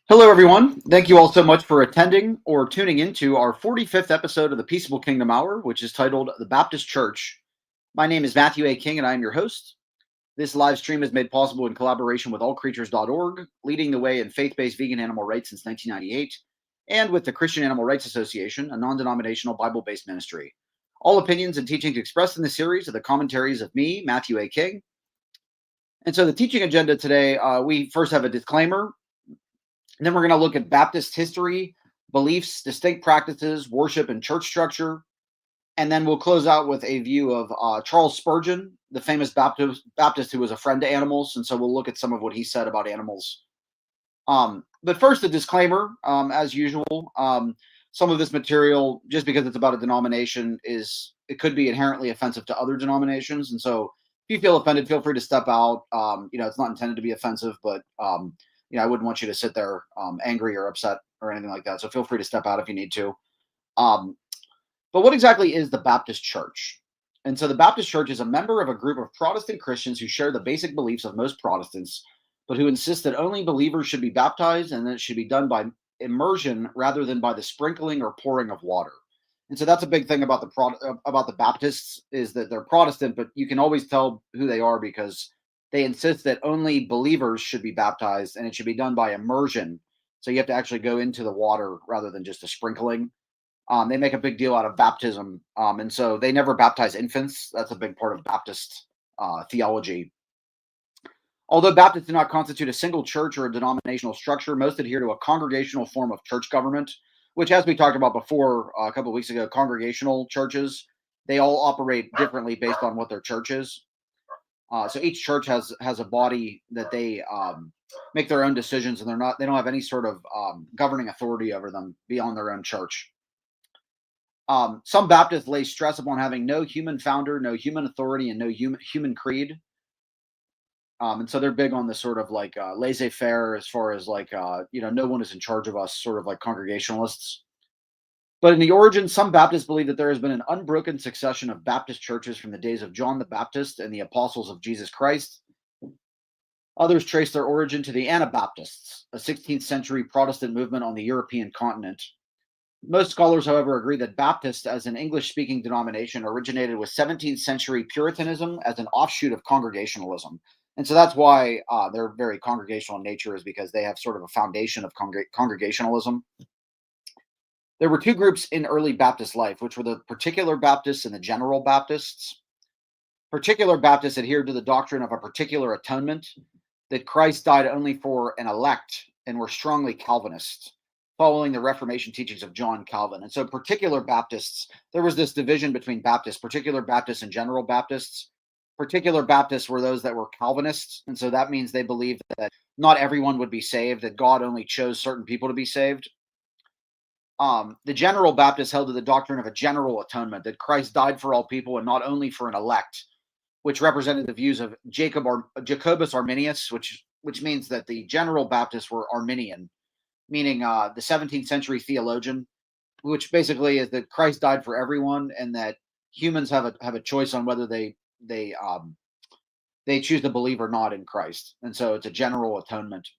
Hello, everyone. Thank you all so much for attending or tuning into our 45th episode of the Peaceable Kingdom Hour, which is titled The Baptist Church. My name is Matthew A. King, and I am your host. This live stream is made possible in collaboration with allcreatures.org, leading the way in faith-based vegan animal rights since 1998, and with the Christian Animal Rights Association, a non-denominational Bible-based ministry. All opinions and teachings expressed in this series are the commentaries of me, Matthew A. King. And so the teaching agenda today, we first have a disclaimer. And then we're going to look at Baptist history, beliefs, distinct practices, worship, and church structure. And then we'll close out with a view of Charles Spurgeon, the famous Baptist who was a friend to animals. And so we'll look at some of what he said about animals. But first, a disclaimer, as usual. Some of this material, just because it's about a denomination, it could be inherently offensive to other denominations. And so if you feel offended, feel free to step out. It's not intended to be offensive, but I wouldn't want you to sit there angry or upset or anything like that. So feel free to step out if you need to. But what exactly is the Baptist Church? And so the Baptist Church is a member of a group of Protestant Christians who share the basic beliefs of most Protestants, but who insist that only believers should be baptized and that it should be done by immersion rather than by the sprinkling or pouring of water. And so that's a big thing about the Baptists, is that they're Protestant, but you can always tell who they are because they insist that only believers should be baptized, and it should be done by immersion. So you have to actually go into the water rather than just a sprinkling. They make a big deal out of baptism, and so they never baptize infants. That's a big part of Baptist theology. Although Baptists do not constitute a single church or a denominational structure, most adhere to a congregational form of church government, which, as we talked about before a couple of weeks ago, congregational churches, they all operate differently based on what their church is. So each church has a body that they make their own decisions, and they don't have any sort of governing authority over them beyond their own church. Some Baptists lay stress upon having no human founder, no human authority, and no human creed. And so they're big on the sort of like laissez-faire, as far as like no one is in charge of us, sort of like Congregationalists. But in the origin, some Baptists believe that there has been an unbroken succession of Baptist churches from the days of John the Baptist and the apostles of Jesus Christ. Others trace their origin to the Anabaptists, a 16th century Protestant movement on the European continent. Most scholars, however, agree that Baptist, as an English-speaking denomination, originated with 17th century Puritanism as an offshoot of Congregationalism. And so that's why they're very congregational in nature, is because they have sort of a foundation of Congregationalism. There were two groups in early Baptist life, which were the Particular Baptists and the General Baptists. Particular Baptists adhered to the doctrine of a particular atonement, that Christ died only for an elect, and were strongly Calvinist, following the Reformation teachings of John Calvin. And so Particular Baptists, there was this division between Baptists, Particular Baptists and General Baptists. Particular Baptists were those that were Calvinists, and so that means they believed that not everyone would be saved, that God only chose certain people to be saved. The General Baptists held to the doctrine of a general atonement, that Christ died for all people and not only for an elect, which represented the views of Jacobus Arminius, which means that the General Baptists were Arminian, meaning the 17th century theologian, which basically is that Christ died for everyone, and that humans have a choice on whether they choose to believe or not in Christ. And so it's a general atonement.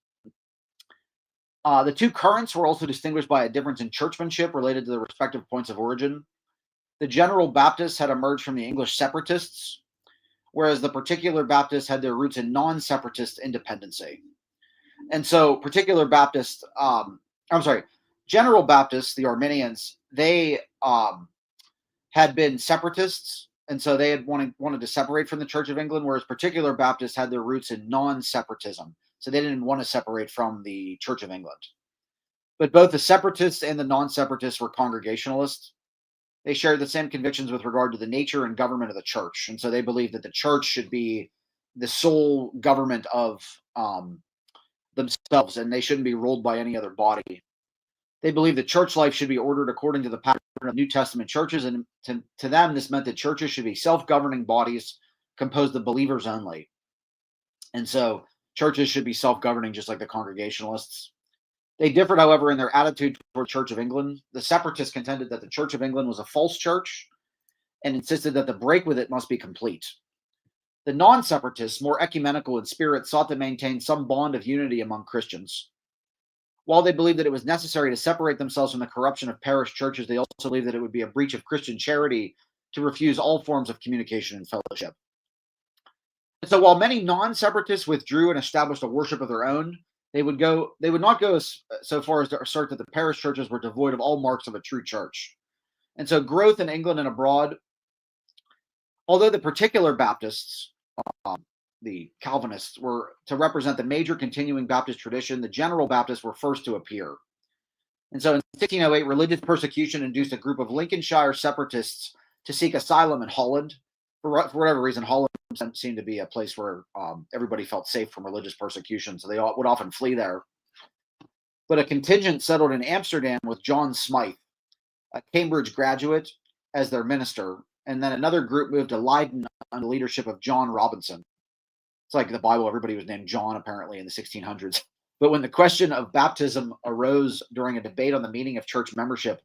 The two currents were also distinguished by a difference in churchmanship related to the respective points of origin. The General Baptists had emerged from the English separatists, whereas the Particular Baptists had their roots in non-separatist independency. And so Particular Baptists, General Baptists, the Arminians, they had been separatists, and so they had wanted to separate from the Church of England, whereas Particular Baptists had their roots in non-separatism. So they didn't want to separate from the Church of England. But both the separatists and the non-separatists were Congregationalists. They shared the same convictions with regard to the nature and government of the church. And so they believed that the church should be the sole government of themselves, and they shouldn't be ruled by any other body. They believed that church life should be ordered according to the pattern of New Testament churches, and to them, this meant that churches should be self-governing bodies composed of believers only. And so churches should be self-governing, just like the Congregationalists. They differed, however, in their attitude toward the Church of England. The separatists contended that the Church of England was a false church and insisted that the break with it must be complete. The non-separatists, more ecumenical in spirit, sought to maintain some bond of unity among Christians. While they believed that it was necessary to separate themselves from the corruption of parish churches, they also believed that it would be a breach of Christian charity to refuse all forms of communication and fellowship. And so while many non-separatists withdrew and established a worship of their own, they would not go so far as to assert that the parish churches were devoid of all marks of a true church. And so growth in England and abroad, although the particular Baptists, the Calvinists, were to represent the major continuing Baptist tradition, the general Baptists were first to appear. And so in 1608, religious persecution induced a group of Lincolnshire separatists to seek asylum in Holland. For whatever reason, Holland seemed to be a place where everybody felt safe from religious persecution, so they would often flee there. But a contingent settled in Amsterdam with John Smythe, a Cambridge graduate, as their minister, and then another group moved to Leiden under the leadership of John Robinson. It's like the Bible, everybody was named John apparently in the 1600s. But when the question of baptism arose during a debate on the meaning of church membership,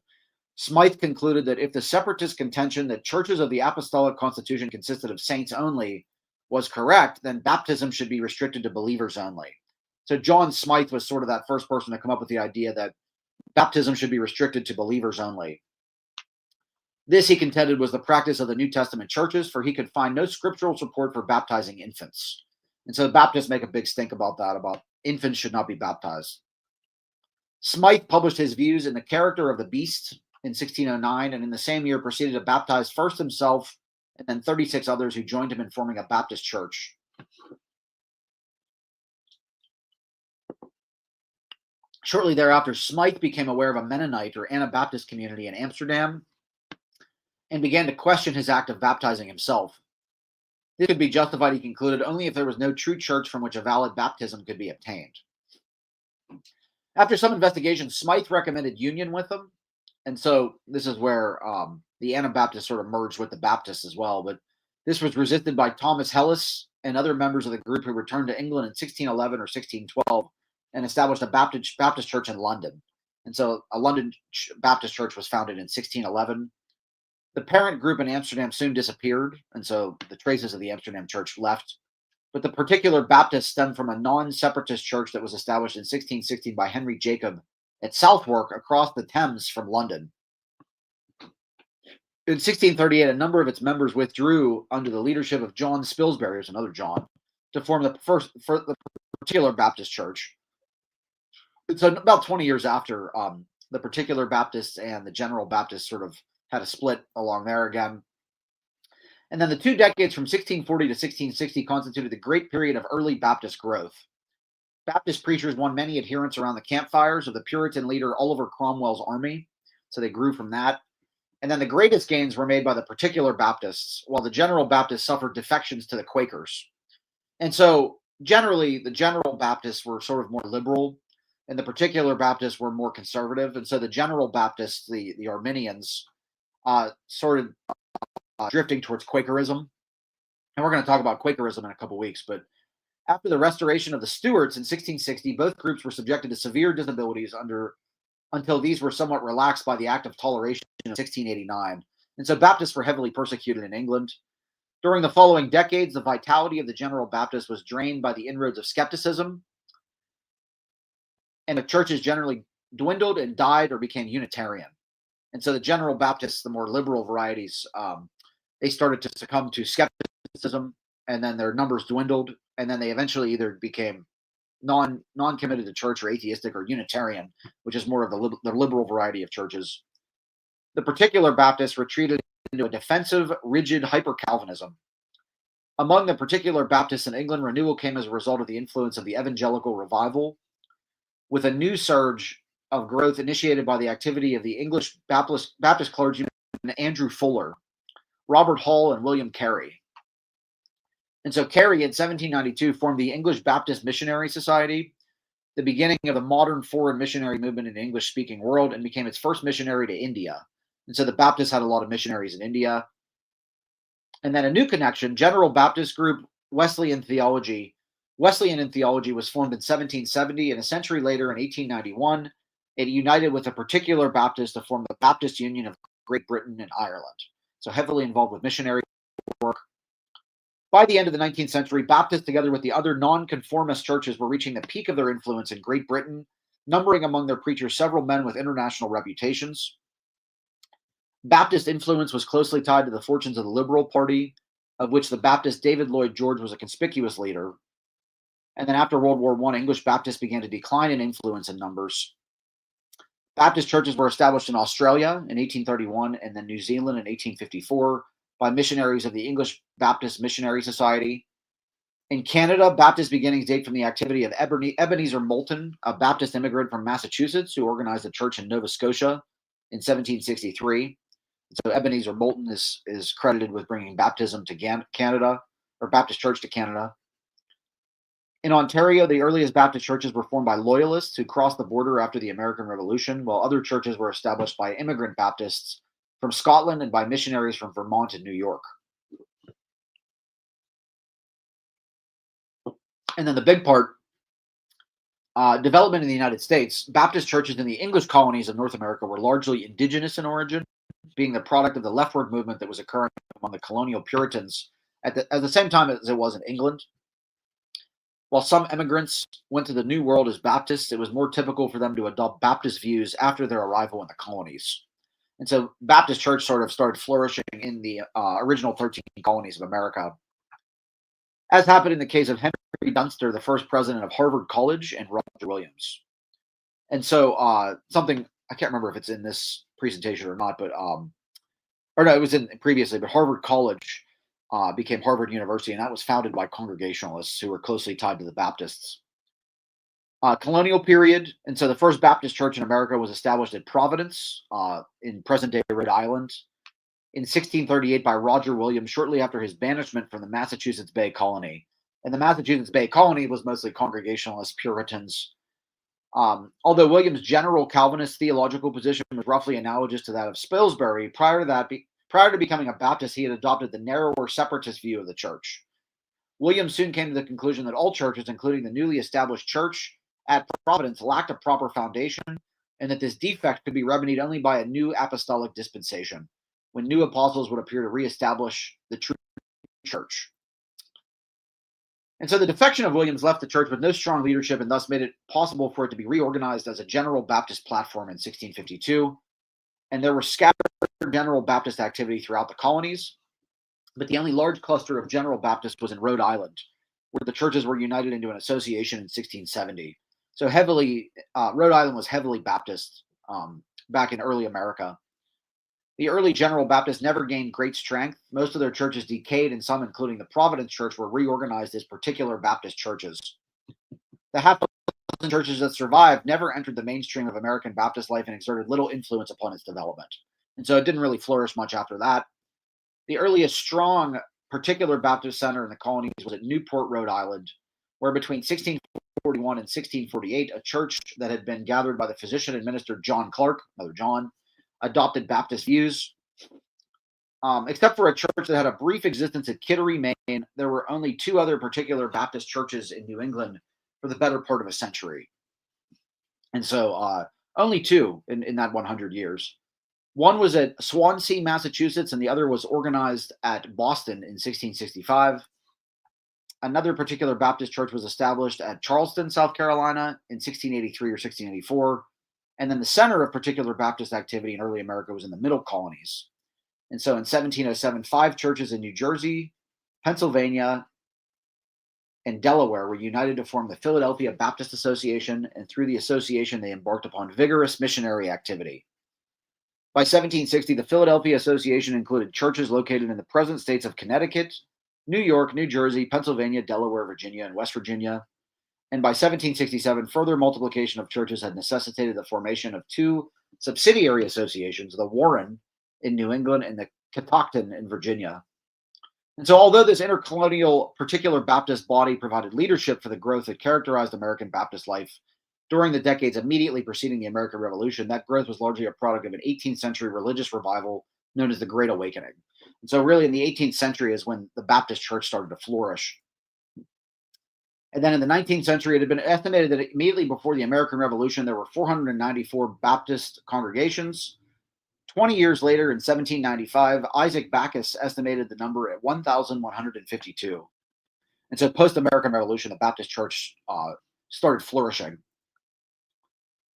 Smythe concluded that if the separatist contention that churches of the apostolic constitution consisted of saints only was correct, then baptism should be restricted to believers only. So John Smythe was sort of that first person to come up with the idea that baptism should be restricted to believers only. This, he contended, was the practice of the New Testament churches, for he could find no scriptural support for baptizing infants. And so the Baptists make a big stink about that, about infants should not be baptized. Smythe published his views in The Character of the Beast in 1609, and in the same year proceeded to baptize first himself and then 36 others who joined him in forming a Baptist church. Shortly thereafter, Smythe became aware of a Mennonite or Anabaptist community in Amsterdam and began to question his act of baptizing himself. This could be justified, he concluded, only if there was no true church from which a valid baptism could be obtained. After some investigation, Smythe recommended union with them. And so this is where the Anabaptists sort of merged with the Baptists as well. But this was resisted by Thomas Hellas and other members of the group who returned to England in 1611 or 1612 and established a Baptist church in London. And so a London Baptist church was founded in 1611. The parent group in Amsterdam soon disappeared, and so the traces of the Amsterdam church left. But the particular Baptist stemmed from a non-separatist church that was established in 1616 by Henry Jacob at Southwark across the Thames from London. In 1638, a number of its members withdrew under the leadership of John Spilsbury, there's another John, to form the particular Baptist church. So about 20 years after, the particular Baptists and the general Baptists sort of had a split along there again. And then the 2 decades from 1640 to 1660 constituted the great period of early Baptist growth. Baptist preachers won many adherents around the campfires of the Puritan leader Oliver Cromwell's army, so they grew from that. And then the greatest gains were made by the particular Baptists, while the general Baptists suffered defections to the Quakers. And so generally, the general Baptists were sort of more liberal, and the particular Baptists were more conservative. And so the general Baptists, the Arminians, started drifting towards Quakerism. And we're going to talk about Quakerism in a couple weeks. But after the restoration of the Stuarts in 1660, both groups were subjected to severe disabilities until these were somewhat relaxed by the Act of Toleration of 1689. And so Baptists were heavily persecuted in England. During the following decades, the vitality of the general Baptist was drained by the inroads of skepticism, and the churches generally dwindled and died or became Unitarian. And so the general Baptists, the more liberal varieties, they started to succumb to skepticism, and then their numbers dwindled, and then they eventually either became non-committed to church or atheistic or Unitarian, which is more of the liberal variety of churches. The particular Baptists retreated into a defensive, rigid hyper-Calvinism. Among the particular Baptists in England, renewal came as a result of the influence of the evangelical revival, with a new surge of growth initiated by the activity of the English Baptist clergymen Andrew Fuller, Robert Hall, and William Carey. And so Carey in 1792 formed the English Baptist Missionary Society, the beginning of the modern foreign missionary movement in the English-speaking world, and became its first missionary to India. And so the Baptists had a lot of missionaries in India. And then a new connection, General Baptist Group, Wesleyan Theology. Wesleyan in Theology was formed in 1770, and a century later in 1891, it united with a particular Baptist to form the Baptist Union of Great Britain and Ireland. So heavily involved with missionary work. By the end of the 19th century, Baptists, together with the other nonconformist churches, were reaching the peak of their influence in Great Britain numbering among their preachers several men with international reputations. Baptist influence was closely tied to the fortunes of the Liberal Party, of which the Baptist David Lloyd George was a conspicuous leader. And then after World War I, English Baptists began to decline in influence and numbers. Baptist churches were established in Australia in 1831 and then New Zealand in 1854 by missionaries of the English Baptist Missionary Society. In Canada, Baptist beginnings date from the activity of Ebenezer Moulton, a Baptist immigrant from Massachusetts who organized a church in Nova Scotia in 1763. So Ebenezer Moulton is credited with bringing baptism to Canada, or Baptist Church to Canada. In Ontario, the earliest Baptist churches were formed by loyalists who crossed the border after the American Revolution, while other churches were established by immigrant Baptists from Scotland and by missionaries from Vermont and New York. And then the big part, development in the United States. Baptist churches in the English colonies of North America were largely indigenous in origin, being the product of the leftward movement that was occurring among the colonial Puritans at the same time as it was in England. While some immigrants went to the New World as Baptists, it was more typical for them to adopt Baptist views after their arrival in the colonies. And so Baptist church sort of started flourishing in the original 13 colonies of America. As happened in the case of Henry Dunster, the first president of Harvard College, and Roger Williams. And so something, I can't remember if it's in this presentation or not, but or no, it was in previously, but Harvard College became Harvard University, and that was founded by Congregationalists who were closely tied to the Baptists. Colonial period, and so the first Baptist church in America was established at Providence in present-day Rhode Island in 1638 by Roger Williams, shortly after his banishment from the Massachusetts Bay Colony. And the Massachusetts Bay Colony was mostly Congregationalist Puritans. Although Williams' general Calvinist theological position was roughly analogous to that of Spilsbury, prior to becoming a Baptist, he had adopted the narrower separatist view of the church. Williams soon came to the conclusion that all churches, including the newly established church at Providence, lacked a proper foundation, and that this defect could be remedied only by a new apostolic dispensation, when new apostles would appear to reestablish the true church. And so the defection of Williams left the church with no strong leadership and thus made it possible for it to be reorganized as a general Baptist platform in 1652. And there were scattered general Baptist activity throughout the colonies, but the only large cluster of general Baptist was in Rhode Island, where the churches were united into an association in 1670. So Rhode Island was heavily Baptist back in early America. The early General Baptists never gained great strength. Most of their churches decayed, and some, including the Providence Church, were reorganized as particular Baptist churches. The half-dozen churches that survived never entered the mainstream of American Baptist life and exerted little influence upon its development. And so it didn't really flourish much after that. The earliest strong particular Baptist center in the colonies was at Newport, Rhode Island, where between 1641 and 1648, a church that had been gathered by the physician and minister John Clark, Mother John, adopted Baptist views. Except for a church that had a brief existence at Kittery, Maine, there were only two other particular Baptist churches in New England for the better part of a century. And so only two in that 100 years. One was at Swansea, Massachusetts, and the other was organized at Boston in 1665. Another particular Baptist church was established at Charleston, South Carolina in 1683 or 1684. And then the center of particular Baptist activity in early America was in the middle colonies. And so in 1707, 5 churches in New Jersey, Pennsylvania, and Delaware were united to form the Philadelphia Baptist Association, and through the association, they embarked upon vigorous missionary activity. By 1760, the Philadelphia Association included churches located in the present states of Connecticut, New York, New Jersey, Pennsylvania, Delaware, Virginia, and West Virginia. And by 1767, further multiplication of churches had necessitated the formation of 2 subsidiary associations, the Warren in New England and the Catoctin in Virginia. And so although this intercolonial particular Baptist body provided leadership for the growth that characterized American Baptist life during the decades immediately preceding the American Revolution, that growth was largely a product of an 18th century religious revival known as the Great Awakening. And so really in the 18th century is when the Baptist church started to flourish. And then in the 19th century, it had been estimated that immediately before the American Revolution, there were 494 Baptist congregations. 20 years later, in 1795, Isaac Backus estimated the number at 1,152. And so post-American Revolution, the Baptist church started flourishing.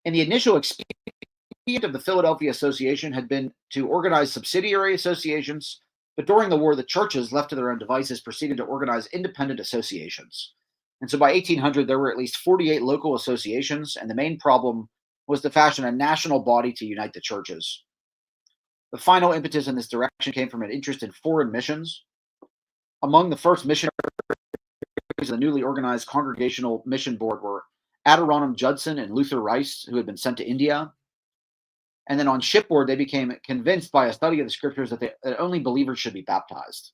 And the initial expedient of the Philadelphia Association had been to organize subsidiary associations, but during the war, the churches, left to their own devices, proceeded to organize independent associations. And so by 1800, there were at least 48 local associations, and the main problem was to fashion a national body to unite the churches. The final impetus in this direction came from an interest in foreign missions. Among the first missionaries of the newly organized Congregational Mission Board were Adoniram Judson and Luther Rice, who had been sent to India. And then on shipboard, they became convinced by a study of the scriptures that only believers should be baptized.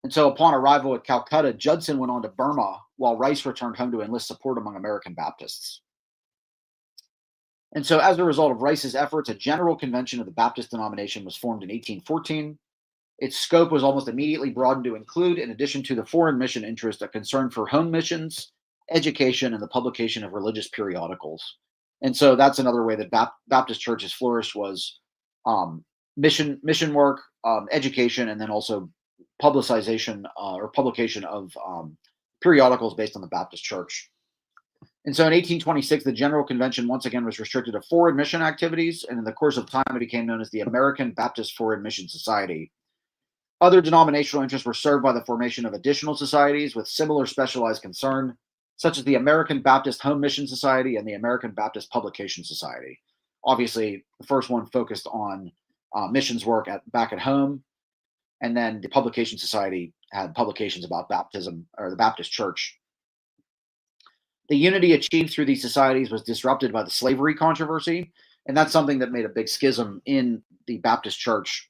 And so upon arrival at Calcutta, Judson went on to Burma, while Rice returned home to enlist support among American Baptists. And so as a result of Rice's efforts, a general convention of the Baptist denomination was formed in 1814. Its scope was almost immediately broadened to include, in addition to the foreign mission interest, a concern for home missions, education, and the publication of religious periodicals. And so that's another way that Baptist churches flourished, was mission work, education, and then also publicization or publication of periodicals based on the Baptist church. And so in 1826, the General Convention once again was restricted to foreign mission activities, and in the course of time, it became known as the American Baptist Foreign Mission Society. Other denominational interests were served by the formation of additional societies with similar specialized concern, such as the American Baptist Home Mission Society and the American Baptist Publication Society. Obviously, the first one focused on missions work back at home, and then the Publication Society had publications about baptism, or the Baptist Church. The unity achieved through these societies was disrupted by the slavery controversy, and that's something that made a big schism in the Baptist Church.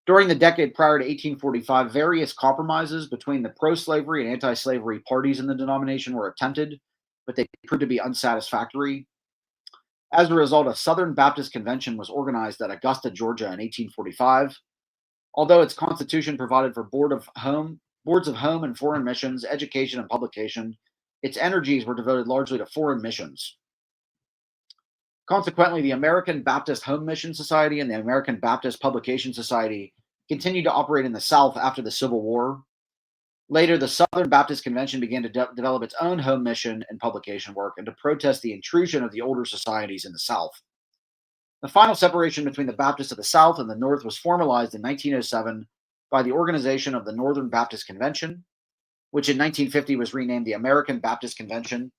During the decade prior to 1845, various compromises between the pro-slavery and anti-slavery parties in the denomination were attempted, but they proved to be unsatisfactory. As a result, a Southern Baptist Convention was organized at Augusta, Georgia in 1845. Although its constitution provided for boards of home and foreign missions, education, and publication, its energies were devoted largely to foreign missions. Consequently, the American Baptist Home Mission Society and the American Baptist Publication Society continued to operate in the South after the Civil War. Later, the Southern Baptist Convention began to develop its own home mission and publication work, and to protest the intrusion of the older societies in the South. The final separation between the Baptists of the South and the North was formalized in 1907 by the organization of the Northern Baptist Convention, which in 1950 was renamed the American Baptist Convention.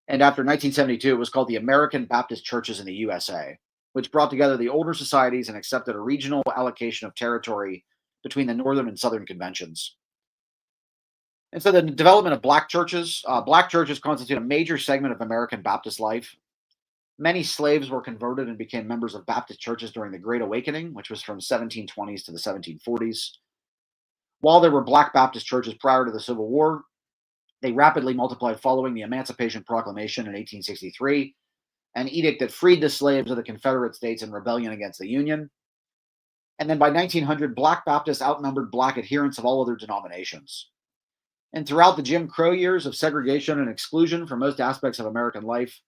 And after 1972, it was called the American Baptist Churches in the USA, which brought together the older societies and accepted a regional allocation of territory between the Northern and Southern conventions. And so the development of black churches constitute a major segment of American Baptist life. Many slaves were converted and became members of Baptist churches during the Great Awakening, which was from 1720s to the 1740s. While there were black Baptist churches prior to the Civil War, they rapidly multiplied following the Emancipation Proclamation in 1863, an edict that freed the slaves of the Confederate States in rebellion against the Union. And then by 1900, black Baptists outnumbered black adherents of all other denominations. And throughout the Jim Crow years of segregation and exclusion from most aspects of American life,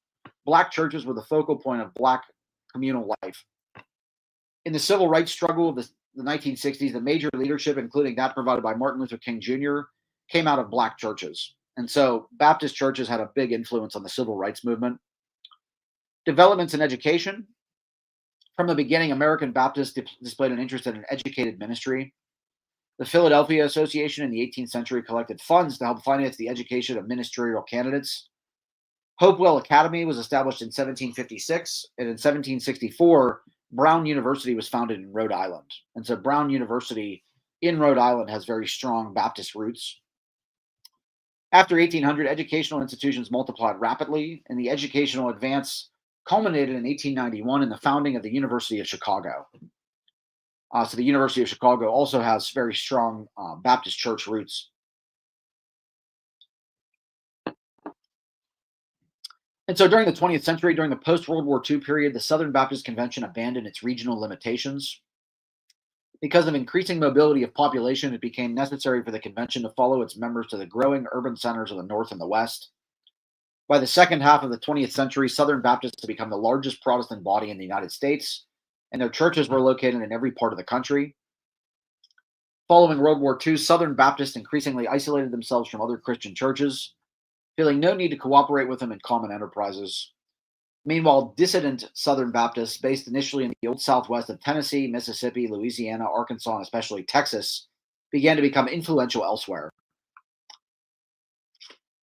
black churches were the focal point of black communal life. In the civil rights struggle of the 1960s, the major leadership, including that provided by Martin Luther King Jr., came out of black churches. And so Baptist churches had a big influence on the civil rights movement. Developments in education. From the beginning, American Baptists displayed an interest in an educated ministry. The Philadelphia Association in the 18th century collected funds to help finance the education of ministerial candidates. Hopewell Academy was established in 1756, and in 1764, Brown University was founded in Rhode Island. And so Brown University in Rhode Island has very strong Baptist roots. After 1800, educational institutions multiplied rapidly, and the educational advance culminated in 1891 in the founding of the University of Chicago. So the University of Chicago also has very strong Baptist church roots. And so during the 20th century, during the post-World War II period, the Southern Baptist Convention abandoned its regional limitations. Because of increasing mobility of population, it became necessary for the convention to follow its members to the growing urban centers of the North and the West. By the second half of the 20th century, Southern Baptists had become the largest Protestant body in the United States, and their churches were located in every part of the country. Following World War II, Southern Baptists increasingly isolated themselves from other Christian churches, feeling no need to cooperate with them in common enterprises. Meanwhile, dissident Southern Baptists, based initially in the old Southwest of Tennessee, Mississippi, Louisiana, Arkansas, and especially Texas, began to become influential elsewhere.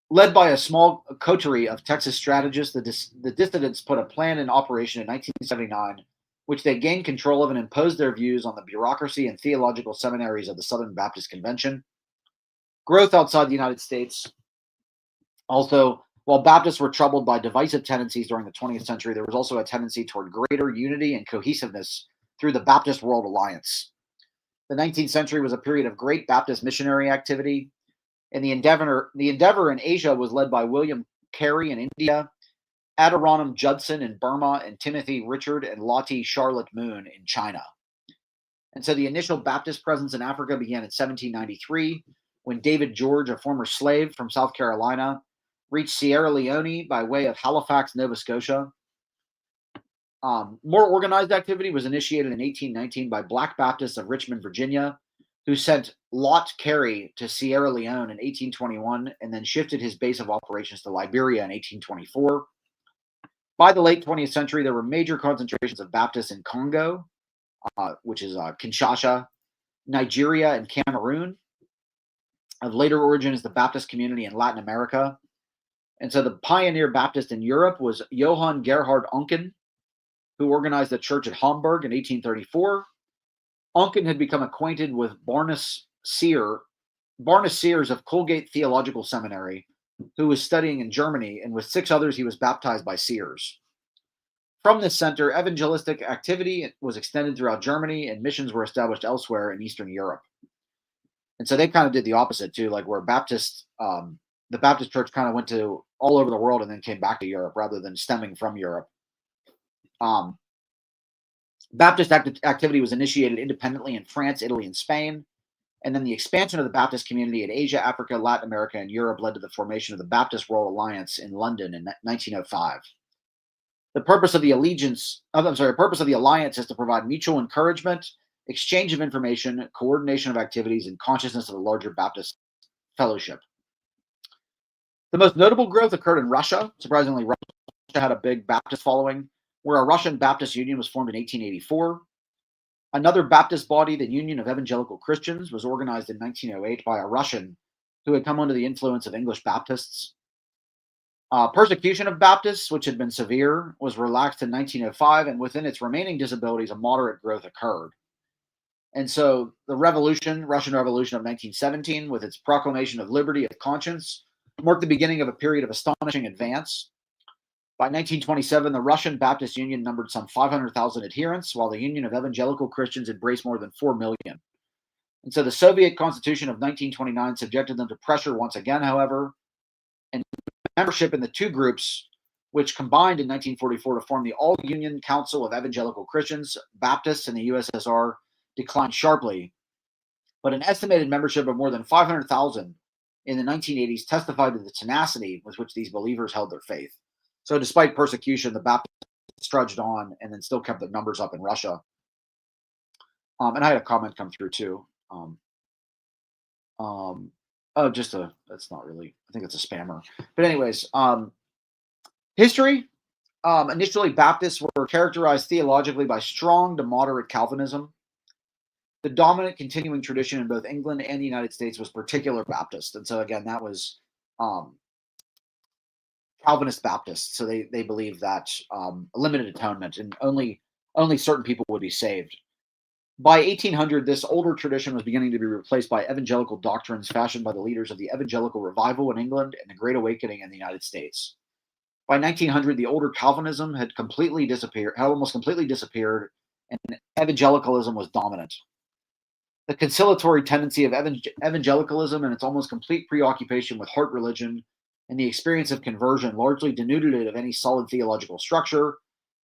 Led by a small coterie of Texas strategists, the dissidents put a plan in operation in 1979, which they gained control of and imposed their views on the bureaucracy and theological seminaries of the Southern Baptist Convention. Growth outside the United States. Also, while Baptists were troubled by divisive tendencies during the 20th century, there was also a tendency toward greater unity and cohesiveness through the Baptist World Alliance. The 19th century was a period of great Baptist missionary activity, and the endeavor in Asia was led by William Carey in India, Adirondack Judson in Burma, and Timothy Richard and Lottie Charlotte Moon in China. And so the initial Baptist presence in Africa began in 1793 when David George, a former slave from South Carolina, reached Sierra Leone by way of Halifax, Nova Scotia. More organized activity was initiated in 1819 by Black Baptists of Richmond, Virginia, who sent Lot Carey to Sierra Leone in 1821 and then shifted his base of operations to Liberia in 1824. By the late 20th century, there were major concentrations of Baptists in Congo, which is Kinshasa, Nigeria, and Cameroon. Of later origin is the Baptist community in Latin America. And so the pioneer Baptist in Europe was Johann Gerhard Oncken, who organized a church at Hamburg in 1834. Oncken had become acquainted with Barnabas Sears of Colgate Theological Seminary, who was studying in Germany, and with 6 others he was baptized by Sears. From this center, evangelistic activity was extended throughout Germany, and missions were established elsewhere in Eastern Europe. And so they kind of did the opposite too, like where the Baptist church kind of went to all over the world and then came back to Europe rather than stemming from Europe. Baptist activity was initiated independently in France, Italy, and Spain. And then the expansion of the Baptist community in Asia, Africa, Latin America, and Europe led to the formation of the Baptist World Alliance in London in 1905. The purpose of the alliance is to provide mutual encouragement, exchange of information, coordination of activities, and consciousness of the larger Baptist fellowship. The most notable growth occurred in Russia. Surprisingly, Russia had a big Baptist following, where a Russian Baptist Union was formed in 1884. Another Baptist body, the Union of Evangelical Christians, was organized in 1908 by a Russian who had come under the influence of English Baptists. Persecution of Baptists, which had been severe, was relaxed in 1905, and within its remaining disabilities, a moderate growth occurred. And so the Russian Revolution of 1917, with its proclamation of liberty of conscience, marked the beginning of a period of astonishing advance. By 1927, the Russian Baptist Union numbered some 500,000 adherents, while the Union of Evangelical Christians embraced more than 4 million. And so the Soviet Constitution of 1929 subjected them to pressure once again, however, and membership in the two groups, which combined in 1944 to form the All-Union Council of Evangelical Christians, Baptists in the USSR, declined sharply. But an estimated membership of more than 500,000 in the 1980s testified to the tenacity with which these believers held their faith. So despite persecution, the Baptists trudged on and then still kept their numbers up in Russia. And I had a comment come through too. That's not really, I think it's a spammer. But anyways, history. Initially, Baptists were characterized theologically by strong to moderate Calvinism. The dominant continuing tradition in both England and the United States was particular Baptist. And so again, that was Calvinist Baptists. So they believed that limited atonement and only certain people would be saved. By 1800, this older tradition was beginning to be replaced by evangelical doctrines fashioned by the leaders of the evangelical revival in England and the Great Awakening in the United States. By 1900, the older Calvinism had almost completely disappeared, and evangelicalism was dominant. The conciliatory tendency of evangelicalism and its almost complete preoccupation with heart religion and the experience of conversion largely denuded it of any solid theological structure,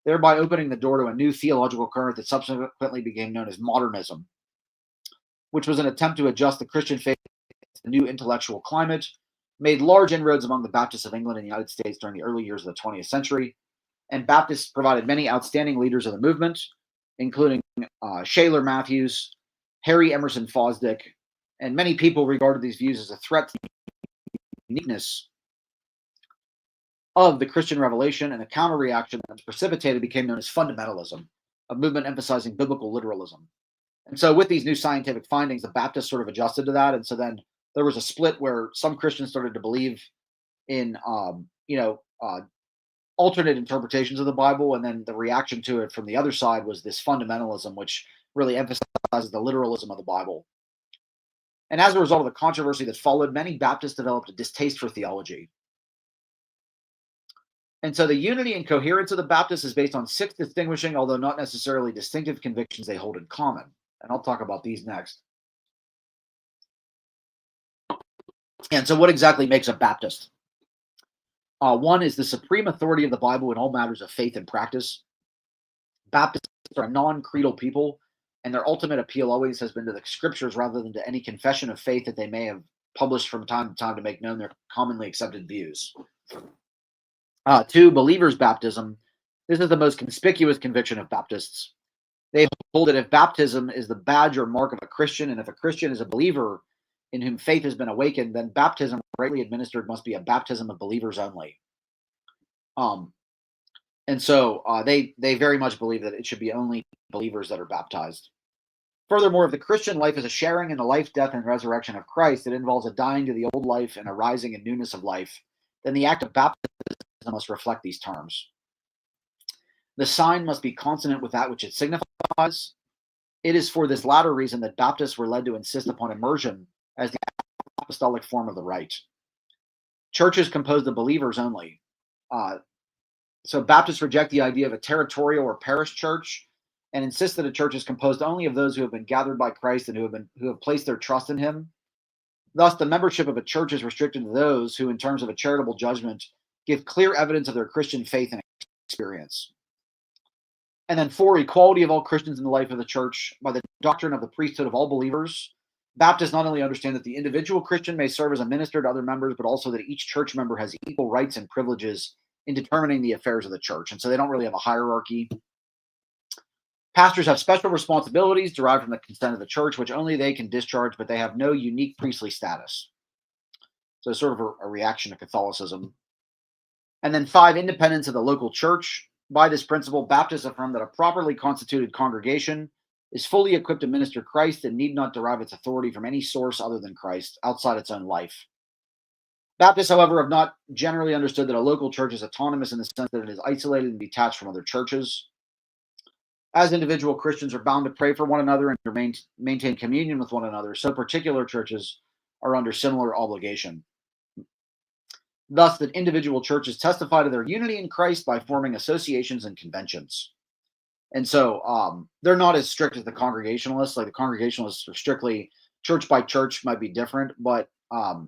thereby opening the door to a new theological current that subsequently became known as modernism, which was an attempt to adjust the Christian faith to the new intellectual climate, made large inroads among the Baptists of England and the United States during the early years of the 20th century, and Baptists provided many outstanding leaders of the movement, including Shaler Matthews, Harry Emerson Fosdick, and many people regarded these views as a threat to the uniqueness of the Christian revelation, and the counter reaction that was precipitated became known as fundamentalism, a movement emphasizing biblical literalism. And so, with these new scientific findings, the Baptists sort of adjusted to that. And so then there was a split where some Christians started to believe in, alternate interpretations of the Bible, and then the reaction to it from the other side was this fundamentalism, which really emphasizes the literalism of the Bible. And as a result of the controversy that followed, many Baptists developed a distaste for theology. And so the unity and coherence of the Baptists is based on 6 distinguishing, although not necessarily distinctive, convictions they hold in common. And I'll talk about these next. And so what exactly makes a Baptist? One is the supreme authority of the Bible in all matters of faith and practice. Baptists are a non-creedal people, and their ultimate appeal always has been to the scriptures rather than to any confession of faith that they may have published from time to time to make known their commonly accepted views. 2, believers' baptism. This is the most conspicuous conviction of Baptists. They hold that if baptism is the badge or mark of a Christian, and if a Christian is a believer in whom faith has been awakened, then baptism rightly administered must be a baptism of believers only. And so they very much believe that it should be only believers that are baptized. Furthermore, if the Christian life is a sharing in the life, death, and resurrection of Christ, it involves a dying to the old life and a rising in newness of life, then the act of baptism must reflect these terms. The sign must be consonant with that which it signifies. It is for this latter reason that Baptists were led to insist upon immersion as the apostolic form of the rite. Churches composed of believers only. So Baptists reject the idea of a territorial or parish church and insist that a church is composed only of those who have been gathered by Christ and who have placed their trust in him. Thus, the membership of a church is restricted to those who, in terms of a charitable judgment, give clear evidence of their Christian faith and experience. And then 4, equality of all Christians in the life of the church by the doctrine of the priesthood of all believers. Baptists not only understand that the individual Christian may serve as a minister to other members, but also that each church member has equal rights and privileges in determining the affairs of the church. And so they don't really have a hierarchy. Pastors have special responsibilities derived from the consent of the church, which only they can discharge, but they have no unique priestly status. So sort of a reaction to Catholicism. And then 5, independence of the local church. By this principle, Baptists affirm that a properly constituted congregation is fully equipped to minister Christ and need not derive its authority from any source other than Christ, outside its own life. Baptists, however, have not generally understood that a local church is autonomous in the sense that it is isolated and detached from other churches. As individual Christians are bound to pray for one another and to maintain communion with one another, so particular churches are under similar obligation. Thus, that individual churches testify to their unity in Christ by forming associations and conventions. And so they're not as strict as the Congregationalists. Like the Congregationalists are strictly church by church, might be different, but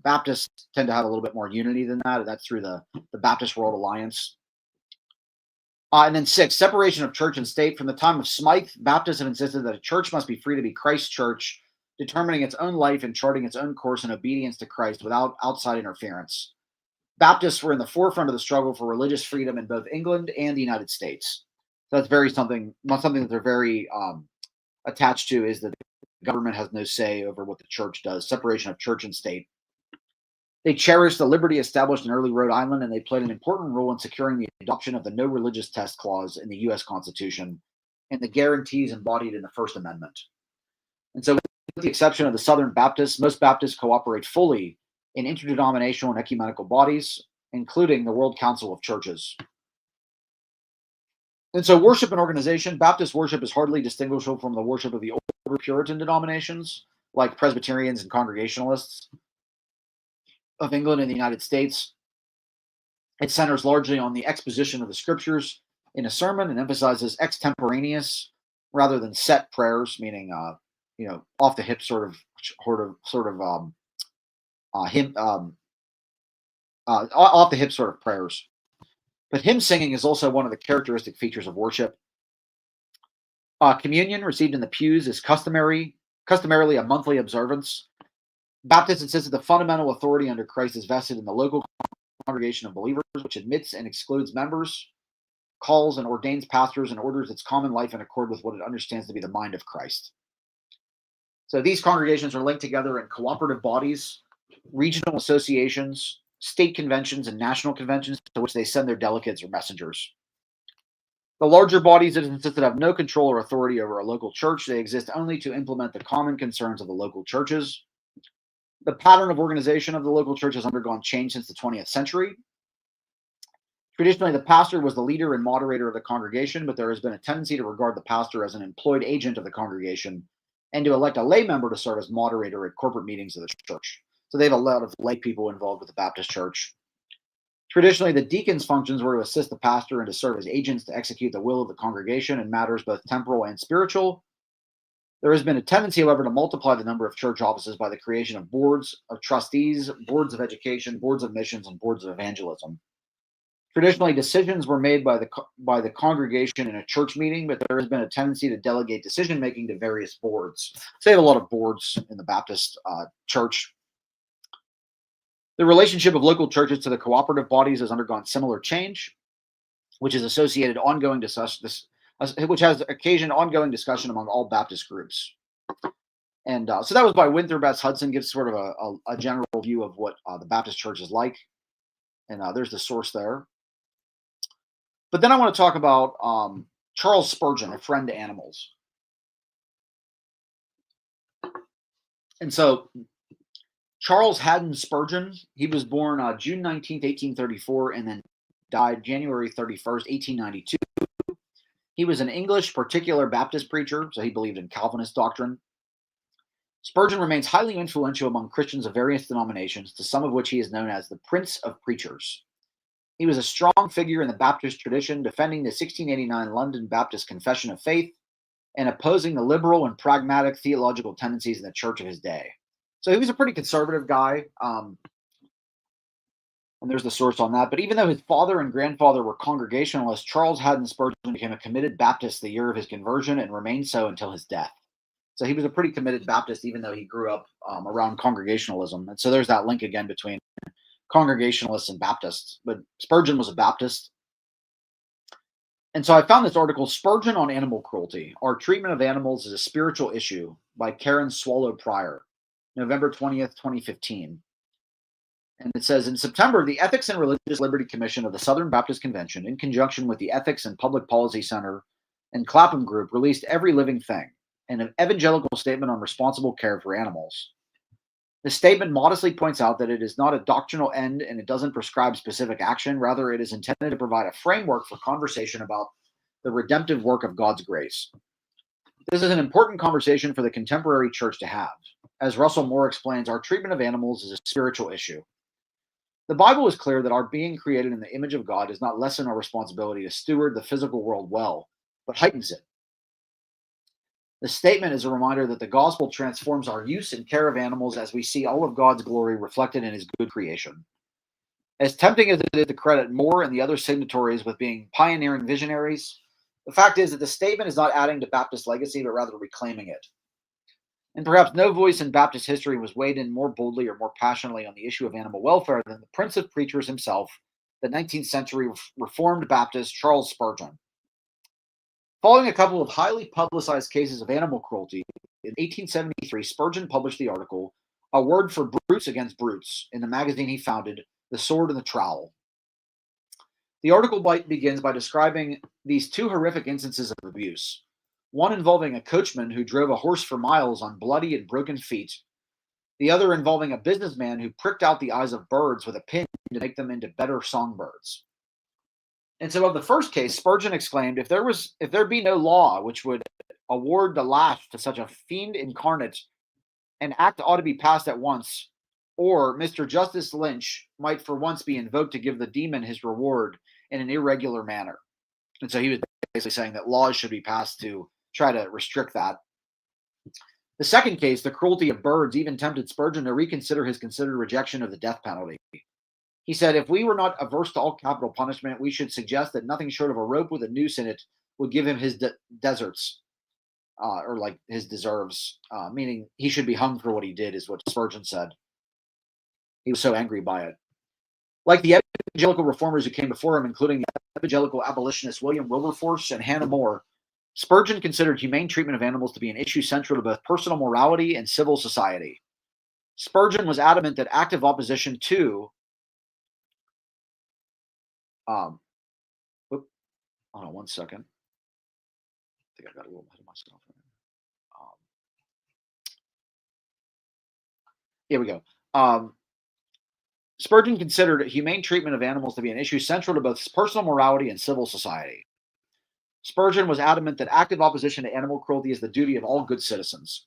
Baptists tend to have a little bit more unity than that. And that's through the Baptist World Alliance. And then 6, separation of church and state. From the time of Smythe, Baptists have insisted that a church must be free to be Christ's church, determining its own life and charting its own course in obedience to Christ without outside interference. Baptists were in the forefront of the struggle for religious freedom in both England and the United States. So that's something that they're very attached to, is that the government has no say over what the church does, separation of church and state. They cherished the liberty established in early Rhode Island, and they played an important role in securing the adoption of the No Religious Test Clause in the U.S. Constitution and the guarantees embodied in the First Amendment. And so, with the exception of the Southern Baptists, most Baptists cooperate fully in interdenominational and ecumenical bodies, including the World Council of Churches. And so worship and organization, Baptist worship is hardly distinguishable from the worship of the older Puritan denominations, like Presbyterians and Congregationalists of England and the United States. It centers largely on the exposition of the scriptures in a sermon and emphasizes extemporaneous rather than set prayers, meaning off the hip off the hip sort of prayers. But hymn singing is also one of the characteristic features of worship. Communion received in the pews is customarily a monthly observance. Baptists insist that the fundamental authority under Christ is vested in the local congregation of believers, which admits and excludes members, calls and ordains pastors, and orders its common life in accord with what it understands to be the mind of Christ. So these congregations are linked together in cooperative bodies, regional associations, state conventions, and national conventions to which they send their delegates or messengers. The larger bodies that insist have no control or authority over a local church. They exist only to implement the common concerns of the local churches. The pattern of organization of the local church has undergone change since the 20th century. Traditionally, the pastor was the leader and moderator of the congregation, but there has been a tendency to regard the pastor as an employed agent of the congregation and to elect a lay member to serve as moderator at corporate meetings of the church. So they have a lot of lay people involved with the Baptist church. Traditionally, the deacons' functions were to assist the pastor and to serve as agents to execute the will of the congregation in matters both temporal and spiritual. There has been a tendency, however, to multiply the number of church offices by the creation of boards of trustees, boards of education, boards of missions, and boards of evangelism. Traditionally, decisions were made by the congregation in a church meeting, but there has been a tendency to delegate decision-making to various boards. So they have a lot of boards in the Baptist church. The relationship of local churches to the cooperative bodies has undergone similar change, which has occasioned ongoing discussion among all Baptist groups. And so that was by Winthrop S. Hudson, gives sort of a general view of what the Baptist church is like. And there's the source there. But then I want to talk about Charles Spurgeon, a friend to animals. And so Charles Haddon Spurgeon, he was born June 19th, 1834, and then died January 31st, 1892. He was an English particular Baptist preacher, so he believed in Calvinist doctrine. Spurgeon remains highly influential among Christians of various denominations, to some of which he is known as the Prince of Preachers. He was a strong figure in the Baptist tradition, defending the 1689 London Baptist Confession of Faith and opposing the liberal and pragmatic theological tendencies in the church of his day. So he was a pretty conservative guy, and there's the source on that. But even though his father and grandfather were Congregationalists, Charles Haddon Spurgeon became a committed Baptist the year of his conversion and remained so until his death. So he was a pretty committed Baptist, even though he grew up around Congregationalism. And so there's that link again between Congregationalists and Baptists. But Spurgeon was a Baptist. And so I found this article, Spurgeon on Animal Cruelty, Our Treatment of Animals is a Spiritual Issue, by Karen Swallow Pryor, November 20th, 2015. And it says, in September, the Ethics and Religious Liberty Commission of the Southern Baptist Convention, in conjunction with the Ethics and Public Policy Center and Clapham Group, released Every Living Thing, an evangelical statement on responsible care for animals. The statement modestly points out that it is not a doctrinal end and it doesn't prescribe specific action. Rather, it is intended to provide a framework for conversation about the redemptive work of God's grace. This is an important conversation for the contemporary church to have. As Russell Moore explains, our treatment of animals is a spiritual issue. The Bible is clear that our being created in the image of God does not lessen our responsibility to steward the physical world well, but heightens it. The statement is a reminder that the gospel transforms our use and care of animals as we see all of God's glory reflected in his good creation. As tempting as it is to credit Moore and the other signatories with being pioneering visionaries, the fact is that the statement is not adding to Baptist legacy, but rather reclaiming it. And perhaps no voice in Baptist history was weighed in more boldly or more passionately on the issue of animal welfare than the Prince of Preachers himself, the 19th century Reformed Baptist Charles Spurgeon. Following a couple of highly publicized cases of animal cruelty, in 1873, Spurgeon published the article, A Word for Brutes Against Brutes, in the magazine he founded, The Sword and the Trowel. The article begins by describing these two horrific instances of abuse. One involving a coachman who drove a horse for miles on bloody and broken feet. The other involving a businessman who pricked out the eyes of birds with a pin to make them into better songbirds. And so of the first case, Spurgeon exclaimed, if there be no law which would award the lash to such a fiend incarnate, an act ought to be passed at once, or Mr. Justice Lynch might for once be invoked to give the demon his reward in an irregular manner. And so he was basically saying that laws should be passed to try to restrict that. The second case, the cruelty of birds, even tempted Spurgeon to reconsider his considered rejection of the death penalty. He said, if we were not averse to all capital punishment, we should suggest that nothing short of a rope with a noose in it would give him his deserts, or like his deserves, meaning he should be hung for what he did, is what Spurgeon said. He was so angry by it. Like the evangelical reformers who came before him, including the evangelical abolitionists William Wilberforce and Hannah More, Spurgeon considered humane treatment of animals to be an issue central to both personal morality and civil society. Spurgeon was adamant that active opposition to Um, whoop, hold on one second. I think I got a little ahead of myself. Um, Here we go. Spurgeon considered humane treatment of animals to be an issue central to both personal morality and civil society. Spurgeon was adamant that active opposition to animal cruelty is the duty of all good citizens.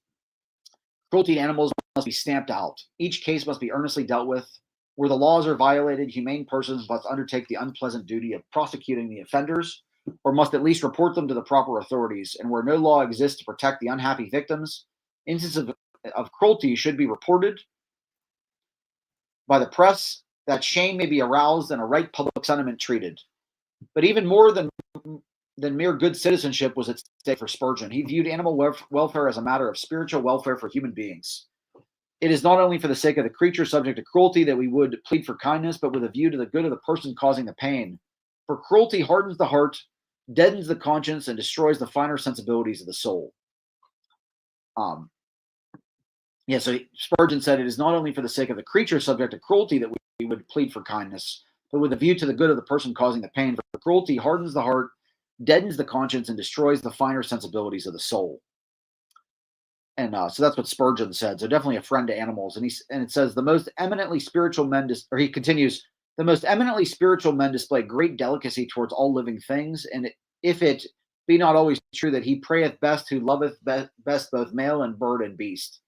Cruelty to animals must be stamped out. Each case must be earnestly dealt with. Where the laws are violated, humane persons must undertake the unpleasant duty of prosecuting the offenders, or must at least report them to the proper authorities. And where no law exists to protect the unhappy victims, instances of cruelty should be reported by the press, that shame may be aroused and a right public sentiment treated. But even more than mere good citizenship was at stake for Spurgeon. He viewed animal welfare as a matter of spiritual welfare for human beings. It is not only for the sake of the creature subject to cruelty that we would plead for kindness, but with a view to the good of the person causing the pain. For cruelty hardens the heart, deadens the conscience, and destroys the finer sensibilities of the soul. So Spurgeon said, it is not only for the sake of the creature subject to cruelty that we would plead for kindness, but with a view to the good of the person causing the pain. For cruelty hardens the heart, deadens the conscience, and destroys the finer sensibilities of the soul. And so that's what Spurgeon said. So definitely a friend to animals. And it says the most eminently spiritual men, he continues, the most eminently spiritual men display great delicacy towards all living things. And if it be not always true that he prayeth best who loveth best both male and bird and beast.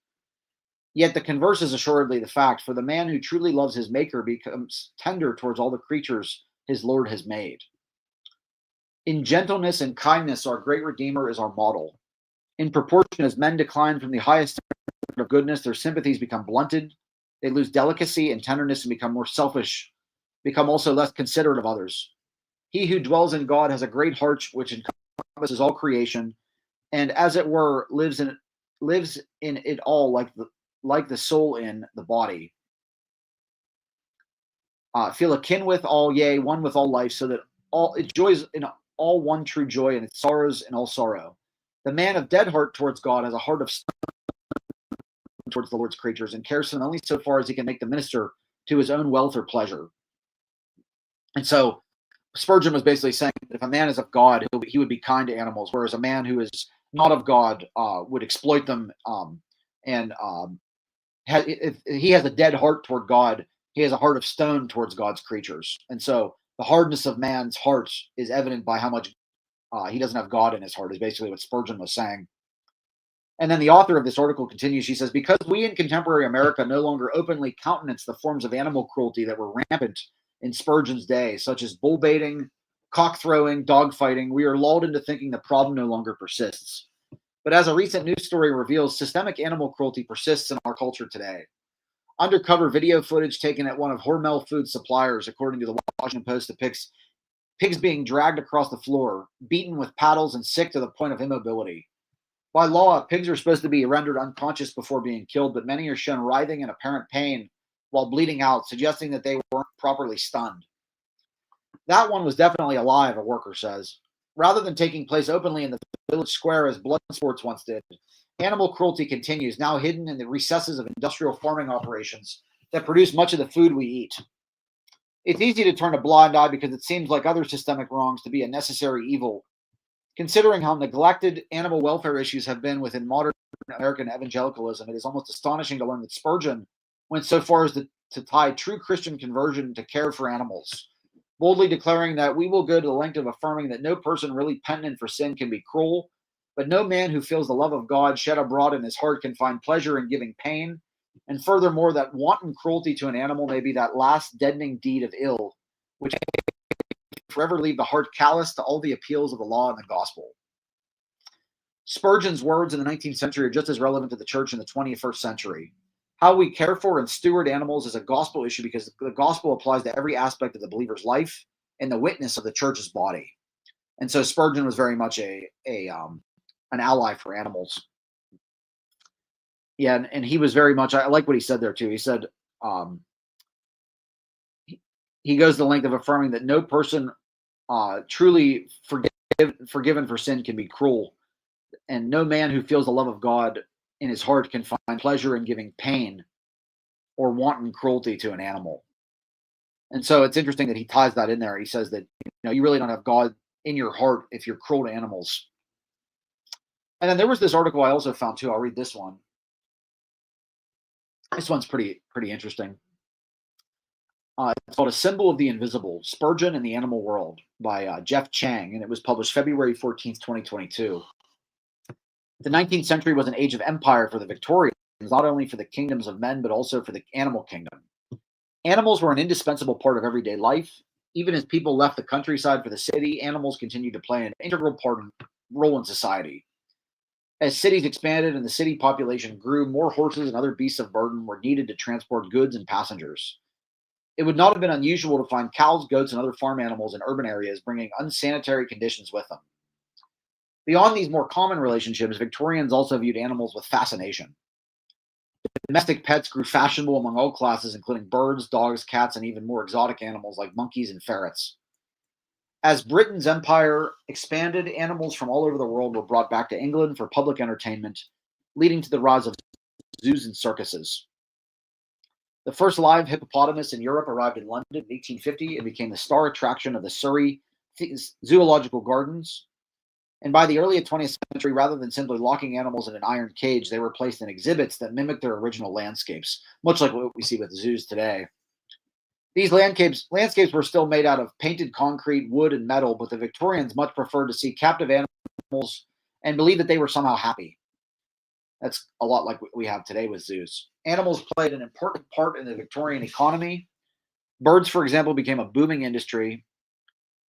Yet the converse is assuredly the fact, for the man who truly loves his maker becomes tender towards all the creatures his Lord has made. In gentleness and kindness, our great Redeemer is our model. In proportion as men decline from the highest standard of goodness, their sympathies become blunted. They lose delicacy and tenderness and become more selfish, become also less considerate of others. He who dwells in God has a great heart which encompasses all creation, and as it were, lives in it all like the soul in the body. Feel akin with all, yea, one with all life, so that all it joys in all one true joy, and its sorrows in all sorrow. The man of dead heart towards God has a heart of stone towards the Lord's creatures, and cares for them only so far as he can make them minister to his own wealth or pleasure. And so Spurgeon was basically saying that if a man is of God, he would be kind to animals, whereas a man who is not of God would exploit them. If he has a dead heart toward God, he has a heart of stone towards God's creatures. And so the hardness of man's heart is evident by how much he doesn't have God in his heart, is basically what Spurgeon was saying. And then the author of this article continues. She says, because we in contemporary America no longer openly countenance the forms of animal cruelty that were rampant in Spurgeon's day, such as bull baiting, cock throwing, dog fighting, we are lulled into thinking the problem no longer persists. But as a recent news story reveals, systemic animal cruelty persists in our culture today. Undercover video footage taken at one of Hormel food suppliers, according to the Washington Post, depicts pigs being dragged across the floor, beaten with paddles, and sick to the point of immobility. By law, pigs are supposed to be rendered unconscious before being killed, but many are shown writhing in apparent pain while bleeding out, suggesting that they weren't properly stunned. That one was definitely alive, a worker says. Rather than taking place openly in the village square as blood sports once did, animal cruelty continues, now hidden in the recesses of industrial farming operations that produce much of the food we eat. It's easy to turn a blind eye because it seems like other systemic wrongs to be a necessary evil. Considering how neglected animal welfare issues have been within modern American evangelicalism, it is almost astonishing to learn that Spurgeon went so far as to tie true Christian conversion to care for animals, boldly declaring that we will go to the length of affirming that no person really penitent for sin can be cruel, but no man who feels the love of God shed abroad in his heart can find pleasure in giving pain, and furthermore, that wanton cruelty to an animal may be that last deadening deed of ill, which may forever leave the heart callous to all the appeals of the law and the gospel. Spurgeon's words in the 19th century are just as relevant to the church in the 21st century. How we care for and steward animals is a gospel issue because the gospel applies to every aspect of the believer's life and the witness of the church's body. And so Spurgeon was very much an ally for animals. Yeah, and he was very much, I like what he said there too. He said, he goes to the length of affirming that no person truly forgiven for sin can be cruel, and no man who feels the love of God in his heart can find pleasure in giving pain or wanton cruelty to an animal. And so it's interesting that he ties that in there. He says that you really don't have God in your heart if you're cruel to animals. And then there was this article I also found too. I'll read this one. This one's pretty interesting. It's called A Symbol of the Invisible, Spurgeon and the Animal World by Jeff Chang, and it was published February 14th, 2022. The 19th century was an age of empire for the Victorians, not only for the kingdoms of men, but also for the animal kingdom. Animals were an indispensable part of everyday life. Even as people left the countryside for the city, animals continued to play an integral role in society. As cities expanded and the city population grew, more horses and other beasts of burden were needed to transport goods and passengers. It would not have been unusual to find cows, goats, and other farm animals in urban areas, bringing unsanitary conditions with them. Beyond these more common relationships, Victorians also viewed animals with fascination. Domestic pets grew fashionable among all classes, including birds, dogs, cats, and even more exotic animals like monkeys and ferrets. As Britain's empire expanded, animals from all over the world were brought back to England for public entertainment, leading to the rise of zoos and circuses. The first live hippopotamus in Europe arrived in London in 1850 and became the star attraction of the Surrey Zoological Gardens. And by the early 20th century, rather than simply locking animals in an iron cage, they were placed in exhibits that mimicked their original landscapes, much like what we see with zoos today. These landscapes were still made out of painted concrete, wood, and metal, but the Victorians much preferred to see captive animals and believed that they were somehow happy. That's a lot like what we have today with zoos. Animals played an important part in the Victorian economy. Birds, for example, became a booming industry.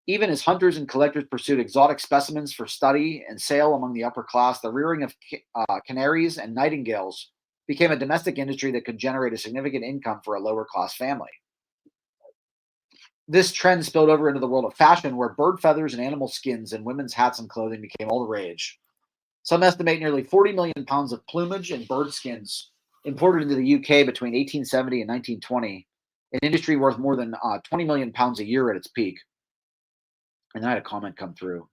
Even as hunters and collectors pursued exotic specimens for study and sale among the upper class, the rearing of canaries and nightingales became a domestic industry that could generate a significant income for a lower class family. This trend spilled over into the world of fashion, where bird feathers and animal skins and women's hats and clothing became all the rage. Some estimate nearly 40 million pounds of plumage and bird skins imported into the UK between 1870 and 1920, an industry worth more than 20 million pounds a year at its peak. And I had a comment come through.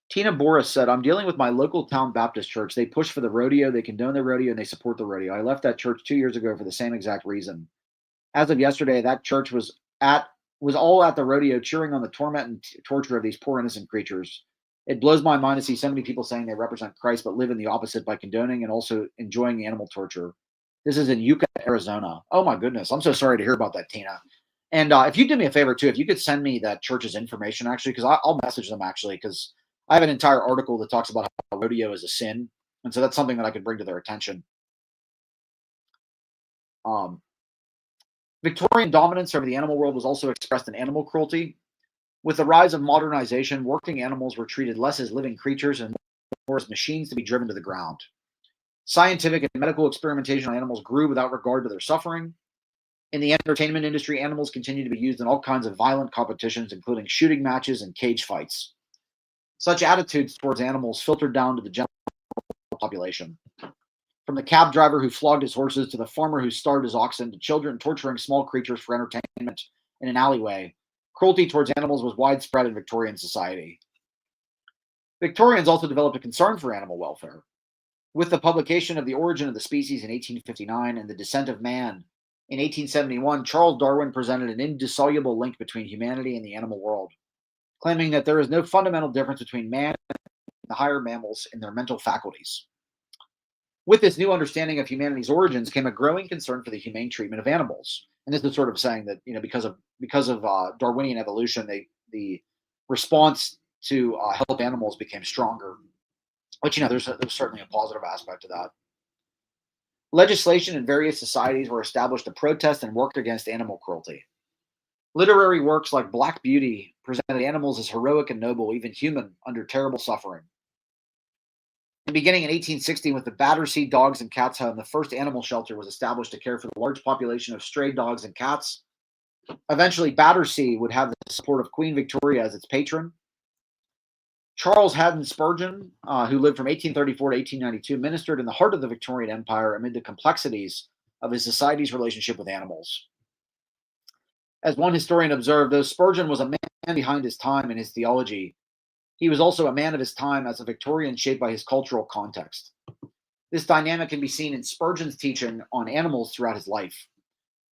Tina Boris said, I'm dealing with my local town Baptist church. They push for the rodeo, they condone the rodeo, and they support the rodeo. I left that church 2 years ago for the same exact reason. As of yesterday, that church was all at the rodeo, cheering on the torment and torture of these poor innocent creatures. It blows my mind to see so many people saying they represent Christ, but live in the opposite by condoning and also enjoying animal torture. This is in Yucca, Arizona. Oh my goodness. I'm so sorry to hear about that, Tina. And if you do me a favor too, if you could send me that church's information, actually, because I'll message them actually, because I have an entire article that talks about how rodeo is a sin. And so that's something that I could bring to their attention. Victorian dominance over the animal world was also expressed in animal cruelty. With the rise of modernization, working animals were treated less as living creatures and more as machines to be driven to the ground. Scientific and medical experimentation on animals grew without regard to their suffering. In the entertainment industry, animals continue to be used in all kinds of violent competitions, including shooting matches and cage fights. Such attitudes towards animals filtered down to the general population. From the cab driver who flogged his horses to the farmer who starved his oxen to children torturing small creatures for entertainment in an alleyway, cruelty towards animals was widespread in Victorian society. Victorians also developed a concern for animal welfare. With the publication of The Origin of the Species in 1859 and The Descent of Man in 1871, Charles Darwin presented an indissoluble link between humanity and the animal world, claiming that there is no fundamental difference between man and the higher mammals in their mental faculties. With this new understanding of humanity's origins came a growing concern for the humane treatment of animals. And this is sort of saying that, because of Darwinian evolution, the response to help animals became stronger. But there's certainly a positive aspect to that. Legislation in various societies were established to protest and work against animal cruelty. Literary works like Black Beauty presented animals as heroic and noble, even human, under terrible suffering. And beginning in 1860 with the Battersea Dogs and Cats Home, the first animal shelter was established to care for the large population of stray dogs and cats. Eventually, Battersea would have the support of Queen Victoria as its patron. Charles Haddon Spurgeon, who lived from 1834 to 1892, ministered in the heart of the Victorian Empire amid the complexities of his society's relationship with animals. As one historian observed, though Spurgeon was a man behind his time in his theology, he was also a man of his time as a Victorian shaped by his cultural context. This dynamic can be seen in Spurgeon's teaching on animals throughout his life.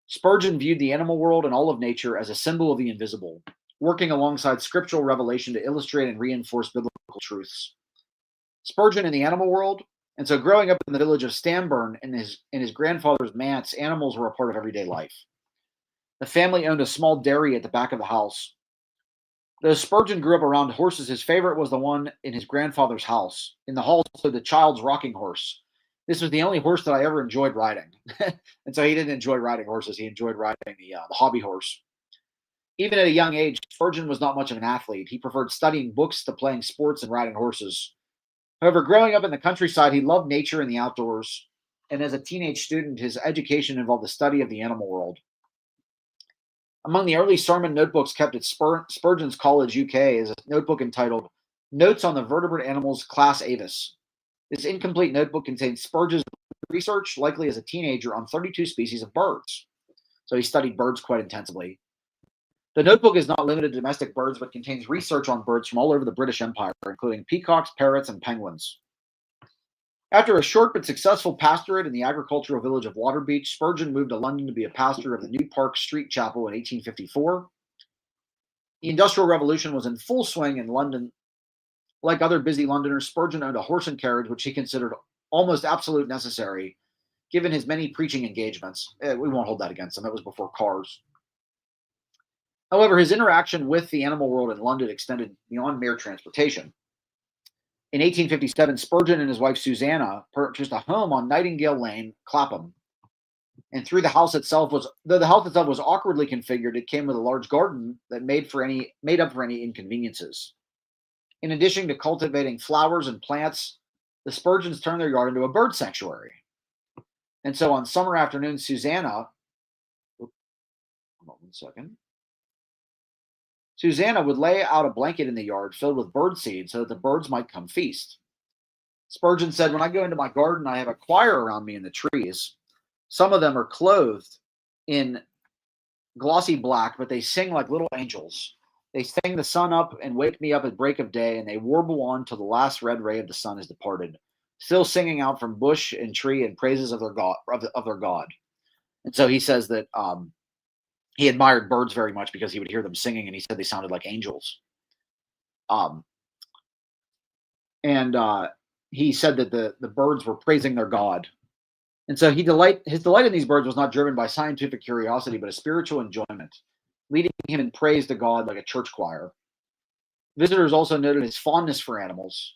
Spurgeon viewed the animal world and all of nature as a symbol of the invisible, working alongside scriptural revelation to illustrate and reinforce biblical truths. Spurgeon in the animal world, and so growing up in the village of Stamburn in his grandfather's manse, animals were a part of everyday life. The family owned a small dairy at the back of the house. Though Spurgeon grew up around horses, his favorite was the one in his grandfather's house. In the hall stood the child's rocking horse. This was the only horse that I ever enjoyed riding. And so he didn't enjoy riding horses. He enjoyed riding the hobby horse. Even at a young age, Spurgeon was not much of an athlete. He preferred studying books to playing sports and riding horses. However, growing up in the countryside, he loved nature and the outdoors. And as a teenage student, his education involved the study of the animal world. Among the early sermon notebooks kept at Spurgeon's College, UK, is a notebook entitled Notes on the Vertebrate Animals Class Avis. This incomplete notebook contains Spurgeon's research, likely as a teenager, on 32 species of birds. So he studied birds quite intensively. The notebook is not limited to domestic birds, but contains research on birds from all over the British Empire, including peacocks, parrots, and penguins. After a short but successful pastorate in the agricultural village of Waterbeach, Spurgeon moved to London to be a pastor of the New Park Street Chapel in 1854. The Industrial Revolution was in full swing in London. Like other busy Londoners, Spurgeon owned a horse and carriage, which he considered almost absolute necessary, given his many preaching engagements. We won't hold that against him. That was before cars. However, his interaction with the animal world in London extended beyond mere transportation. In 1857, Spurgeon and his wife Susanna purchased a home on Nightingale Lane, Clapham. And though the house itself was awkwardly configured, it came with a large garden that made up for any inconveniences. In addition to cultivating flowers and plants, the Spurgeons turned their yard into a bird sanctuary. And so on summer afternoons, Susanna would lay out a blanket in the yard filled with bird seed so that the birds might come feast. Spurgeon said, "When I go into my garden, I have a choir around me in the trees. Some of them are clothed in glossy black, but they sing like little angels. They sing the sun up and wake me up at break of day, and they warble on till the last red ray of the sun is departed, still singing out from bush and tree in praises of their God." And so he says that he admired birds very much because he would hear them singing, and he said they sounded like angels. He said that the birds were praising their God. And so his delight in these birds was not driven by scientific curiosity, but a spiritual enjoyment, leading him in praise to God like a church choir. Visitors also noted his fondness for animals.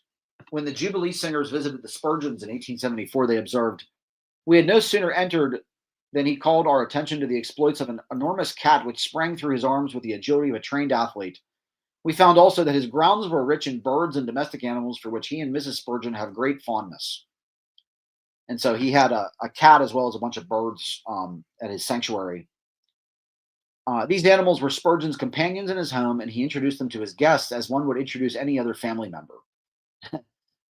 When the Jubilee Singers visited the Spurgeons in 1874, they observed, "We had no sooner entered than he called our attention to the exploits of an enormous cat which sprang through his arms with the agility of a trained athlete. We found also that his grounds were rich in birds and domestic animals for which he and Mrs. Spurgeon have great fondness." And so he had a cat as well as a bunch of birds at his sanctuary. These animals were Spurgeon's companions in his home, and he introduced them to his guests as one would introduce any other family member.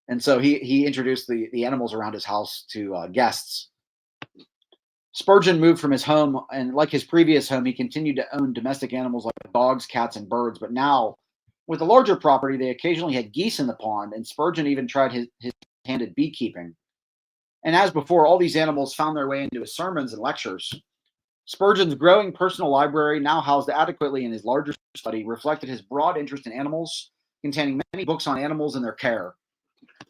And so he introduced the animals around his house to guests. Spurgeon moved from his home, and like his previous home, he continued to own domestic animals like dogs, cats, and birds. But now, with a larger property, they occasionally had geese in the pond, and Spurgeon even tried his hand at beekeeping. And as before, all these animals found their way into his sermons and lectures. Spurgeon's growing personal library, now housed adequately in his larger study, reflected his broad interest in animals, containing many books on animals and their care.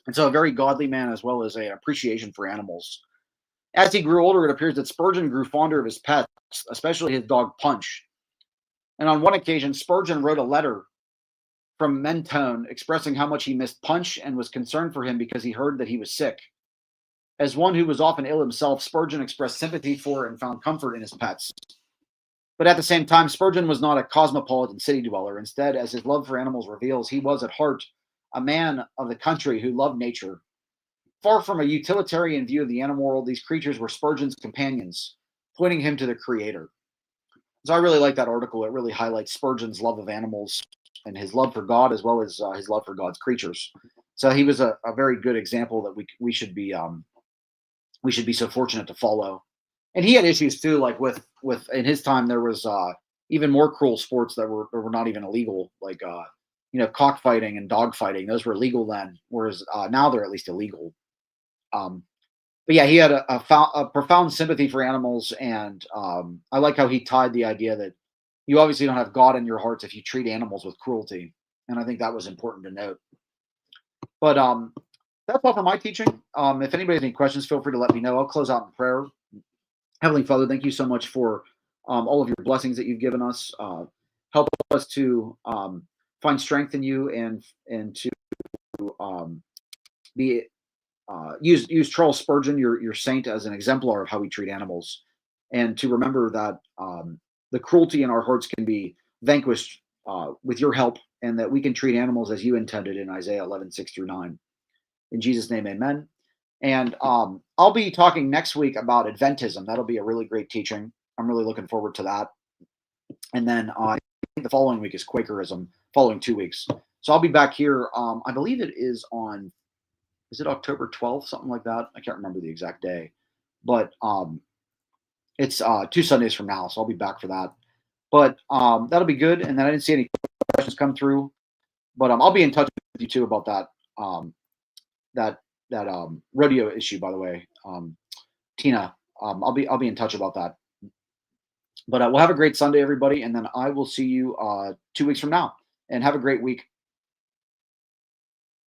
And so a very godly man as well as an appreciation for animals. As he grew older, it appears that Spurgeon grew fonder of his pets, especially his dog Punch. And on one occasion, Spurgeon wrote a letter from Mentone expressing how much he missed Punch and was concerned for him because he heard that he was sick. As one who was often ill himself, Spurgeon expressed sympathy for and found comfort in his pets. But at the same time, Spurgeon was not a cosmopolitan city dweller. Instead, as his love for animals reveals, he was at heart a man of the country who loved nature. Far from a utilitarian view of the animal world, these creatures were Spurgeon's companions, pointing him to the Creator. So I really like that article. It really highlights Spurgeon's love of animals and his love for God as well as his love for God's creatures. So he was a very good example that we should be so fortunate to follow. And he had issues too, like with in his time there was even more cruel sports that were not even illegal, like cockfighting and dogfighting. Those were legal then, whereas now they're at least illegal. but yeah, he had a profound sympathy for animals, and I like how he tied the idea that you obviously don't have God in your hearts if you treat animals with cruelty, and I think that was important to note. But that's all for my teaching. If anybody has any questions, feel free to let me know. I'll close out in prayer. Heavenly Father, thank you so much for all of your blessings that you've given us. Help us to find strength in you, and to um, be use Charles Spurgeon, your saint, as an exemplar of how we treat animals, and to remember that the cruelty in our hearts can be vanquished with your help, and that we can treat animals as you intended in Isaiah 11:6-9. In Jesus' name, amen. And I'll be talking next week about Adventism. That'll be a really great teaching. I'm really looking forward to that. And then I think the following week is Quakerism, following 2 weeks. So I'll be back here. I believe it is on, is it October 12th, something like that? I can't remember the exact day. But it's 2 Sundays from now, so I'll be back for that. But that'll be good. And then I didn't see any questions come through. But I'll be in touch with you too about that. That rodeo issue, by the way, Tina. I'll be in touch about that. But we'll have a great Sunday, everybody, and then I will see you 2 weeks from now. And have a great week.